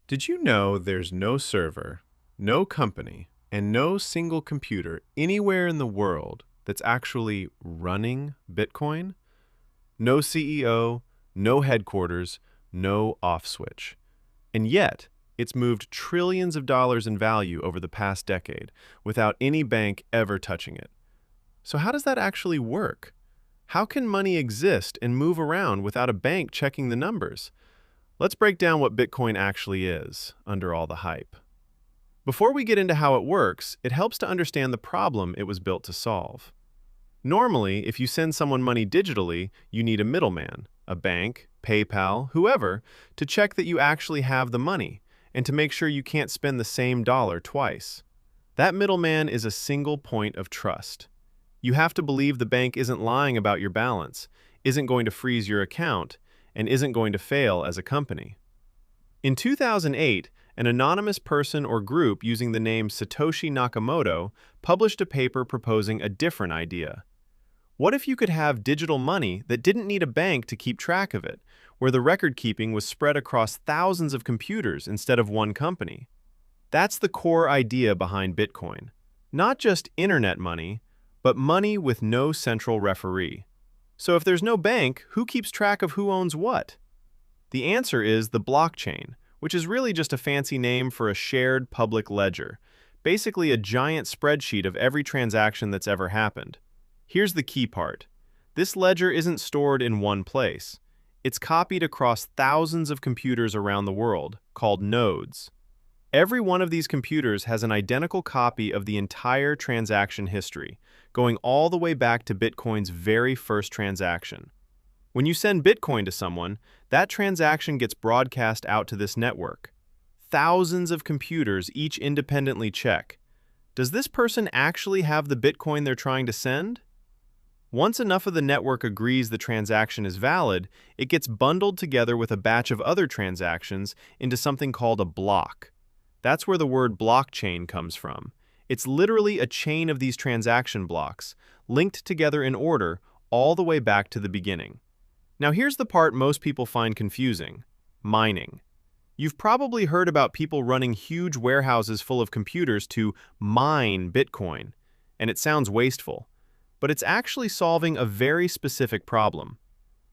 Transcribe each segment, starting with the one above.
Did you know there's no server, no company, and no single computer anywhere in the world that's actually running Bitcoin? No CEO, no headquarters, no off switch. And yet, it's moved trillions of dollars in value over the past decade without any bank ever touching it. So how does that actually work? How can money exist and move around without a bank checking the numbers? Let's break down what Bitcoin actually is under all the hype. Before we get into how it works, it helps to understand the problem it was built to solve. Normally, if you send someone money digitally, you need a middleman, a bank, PayPal, whoever, to check that you actually have the money and to make sure you can't spend the same dollar twice. That middleman is a single point of trust. You have to believe the bank isn't lying about your balance, isn't going to freeze your account, and isn't going to fail as a company. In 2008, an anonymous person or group using the name Satoshi Nakamoto published a paper proposing a different idea. What if you could have digital money that didn't need a bank to keep track of it, where the record keeping was spread across thousands of computers instead of one company? That's the core idea behind Bitcoin. Not just internet money, but money with no central referee. So if there's no bank, who keeps track of who owns what? The answer is the blockchain, which is really just a fancy name for a shared public ledger, basically a giant spreadsheet of every transaction that's ever happened. Here's the key part. This ledger isn't stored in one place. It's copied across thousands of computers around the world, called nodes. Every one of these computers has an identical copy of the entire transaction history, going all the way back to Bitcoin's very first transaction. When you send Bitcoin to someone, that transaction gets broadcast out to this network. Thousands of computers each independently check. Does this person actually have the Bitcoin they're trying to send? Once enough of the network agrees the transaction is valid, it gets bundled together with a batch of other transactions into something called a block. That's where the word blockchain comes from. It's literally a chain of these transaction blocks, linked together in order all the way back to the beginning. Now here's the part most people find confusing: mining. You've probably heard about people running huge warehouses full of computers to mine Bitcoin, and it sounds wasteful, but it's actually solving a very specific problem.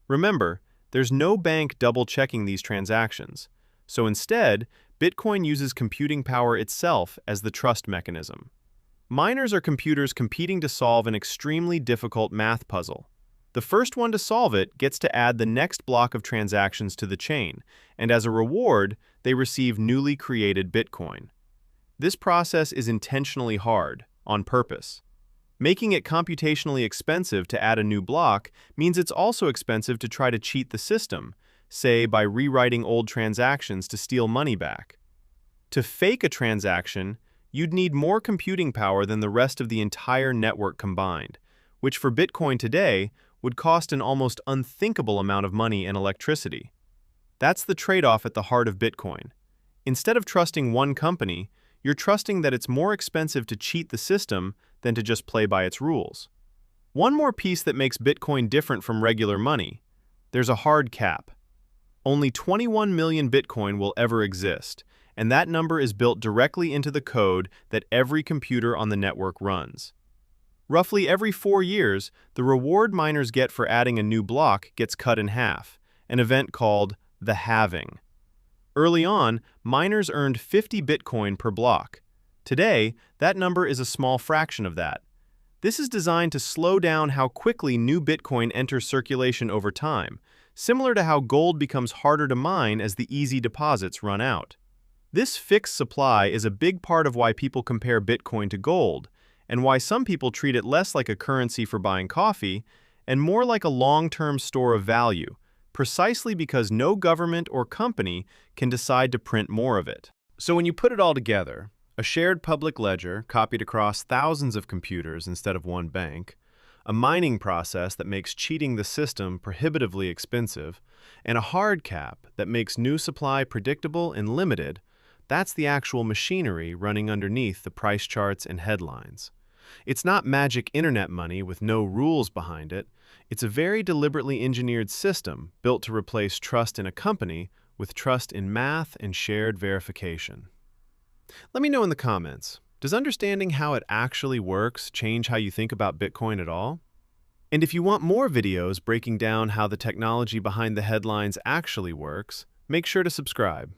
Remember, there's no bank double-checking these transactions, so instead, Bitcoin uses computing power itself as the trust mechanism. Miners are computers competing to solve an extremely difficult math puzzle. The first one to solve it gets to add the next block of transactions to the chain, and as a reward, they receive newly created Bitcoin. This process is intentionally hard, on purpose. Making it computationally expensive to add a new block means it's also expensive to try to cheat the system, say by rewriting old transactions to steal money back. To fake a transaction, you'd need more computing power than the rest of the entire network combined, which for Bitcoin today would cost an almost unthinkable amount of money and electricity. That's the trade-off at the heart of Bitcoin. Instead of trusting one company, you're trusting that it's more expensive to cheat the system than to just play by its rules. One more piece that makes Bitcoin different from regular money: there's a hard cap. Only 21 million Bitcoin will ever exist, and that number is built directly into the code that every computer on the network runs. Roughly every 4 years, the reward miners get for adding a new block gets cut in half, an event called the halving. Early on, miners earned 50 Bitcoin per block. Today, that number is a small fraction of that. This is designed to slow down how quickly new Bitcoin enters circulation over time, similar to how gold becomes harder to mine as the easy deposits run out. This fixed supply is a big part of why people compare Bitcoin to gold, and why some people treat it less like a currency for buying coffee and more like a long-term store of value, precisely because no government or company can decide to print more of it. So when you put it all together, a shared public ledger copied across thousands of computers instead of one bank, a mining process that makes cheating the system prohibitively expensive, and a hard cap that makes new supply predictable and limited, that's the actual machinery running underneath the price charts and headlines. It's not magic internet money with no rules behind it. It's a very deliberately engineered system built to replace trust in a company with trust in math and shared verification. Let me know in the comments, does understanding how it actually works change how you think about Bitcoin at all? And if you want more videos breaking down how the technology behind the headlines actually works, make sure to subscribe.